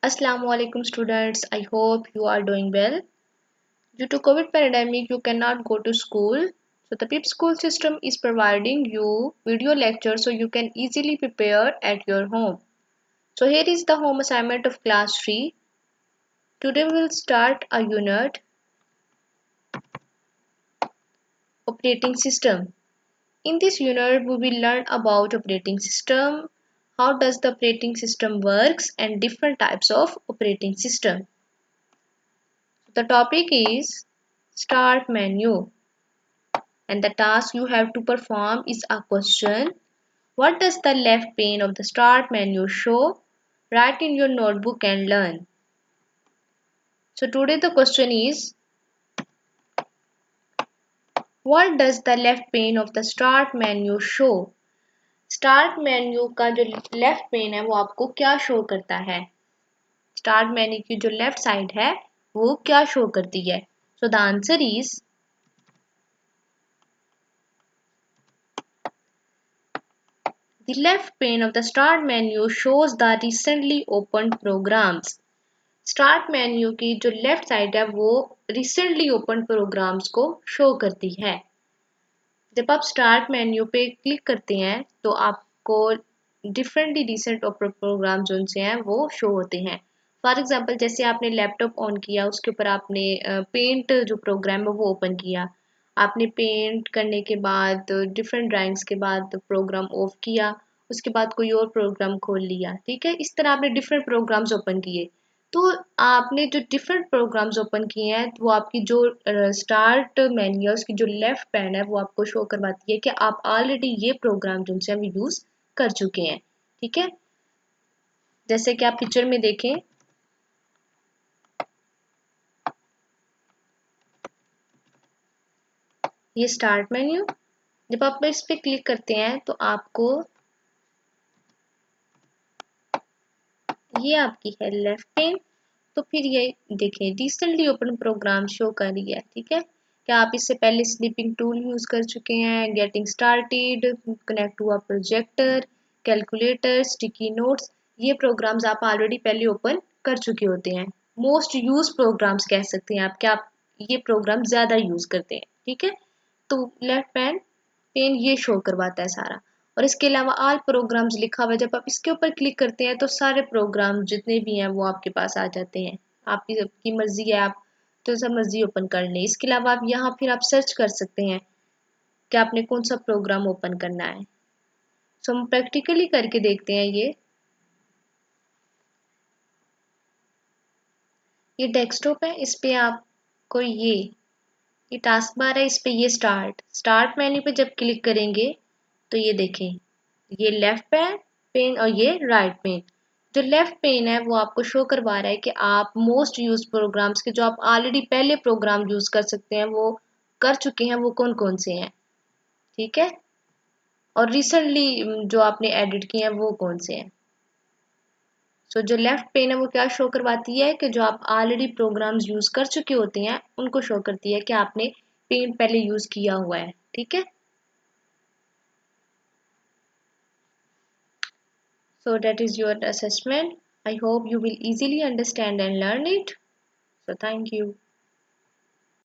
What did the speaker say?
Assalamu alaikum students. I hope you are doing well. Due to COVID pandemic, you cannot go to school. So the PIP school system is providing you video lectures so you can easily prepare at your home. So here is the home assignment of class 3. Today we will start a unit operating system. In this unit we will learn about operating system, how does the operating system works and different types of operating system. The topic is start menu. And the task you have to perform is a question. What does the left pane of the start menu show? Write in your notebook and learn. So today the question is, what does the left pane of the start menu show? Start menu का जो left pen है वो आपको क्या show करता है? Start menu की जो लेफ्ट साइड है वो क्या शो करती है? So the answer is the left pane of the start menu shows the recently opened programs. Start menu की जो लेफ्ट साइड है वो रिसेंटली ओपन प्रोग्राम्स को शो करती है. जब आप स्टार्ट मेन्यू पे क्लिक करते हैं तो आपको डिफरेंटली रिसेंट प्रोग्राम जो से हैं वो शो होते हैं. फॉर एग्जांपल जैसे आपने लैपटॉप ऑन किया उसके ऊपर आपने पेंट जो प्रोग्राम है वो ओपन किया. आपने पेंट करने के बाद डिफरेंट ड्राइंग्स के बाद प्रोग्राम ऑफ किया, उसके बाद कोई और प्रोग्राम खोल लिया. ठीक है, इस तरह आपने डिफरेंट प्रोग्राम्स ओपन किए. तो आपने जो डिफरेंट प्रोग्राम्स ओपन किए हैं वो आपकी जो स्टार्ट मेन्यू है उसकी जो लेफ्ट पैन है वो आपको शो करवाती है कि आप ऑलरेडी ये प्रोग्राम जो है वो यूज कर चुके हैं. ठीक है, जैसे कि आप पिक्चर में देखें, ये स्टार्ट मेन्यू. जब आप इस पे क्लिक करते हैं तो आपको ये आपकी है लेफ्ट पेन. तो फिर ये देखें रिसेंटली ओपन प्रोग्राम शो कर रही है. ठीक है, क्या आप इससे पहले स्लीपिंग टूल यूज कर चुके हैं, getting started, connect to a projector, calculator, sticky notes, ये प्रोग्राम्स आप ऑलरेडी पहले ओपन कर चुके होते हैं. मोस्ट यूज प्रोग्राम्स कह सकते हैं आप, क्या आप ये प्रोग्राम ज्यादा यूज करते हैं. ठीक है, तो लेफ्ट पेन ये शो करवाता है सारा. और इसके अलावा ऑल प्रोग्राम्स लिखा हुआ है, जब आप इसके ऊपर क्लिक करते हैं तो सारे प्रोग्राम जितने भी हैं वो आपके पास आ जाते हैं. आपकी मर्जी है, आप तो सब मर्जी ओपन कर लें. इसके अलावा आप यहाँ फिर आप सर्च कर सकते हैं कि आपने कौन सा प्रोग्राम ओपन करना है. सो हम प्रैक्टिकली करके देखते हैं. ये डेस्कटॉप है, इस पे आपको ये टास्क बार है, इस पे ये स्टार्ट मेन्यू पे जब क्लिक करेंगे तो ये देखें, ये लेफ्ट पेन और ये राइट पेन. जो लेफ्ट पेन है वो आपको शो करवा रहा है कि आप मोस्ट यूज प्रोग्राम्स के जो आप ऑलरेडी पहले प्रोग्राम यूज कर सकते हैं वो कर चुके हैं, वो कौन कौन से हैं. ठीक है, और रिसेंटली जो आपने एडिट किए हैं वो कौन से हैं. सो जो लेफ्ट पेन है वो क्या शो करवाती है कि जो आप ऑलरेडी प्रोग्राम्स यूज कर चुके होते हैं उनको शो करती है कि आपने पेन पहले यूज किया हुआ है. ठीक है, so that is your assessment. I hope you will easily understand and learn it. So thank you.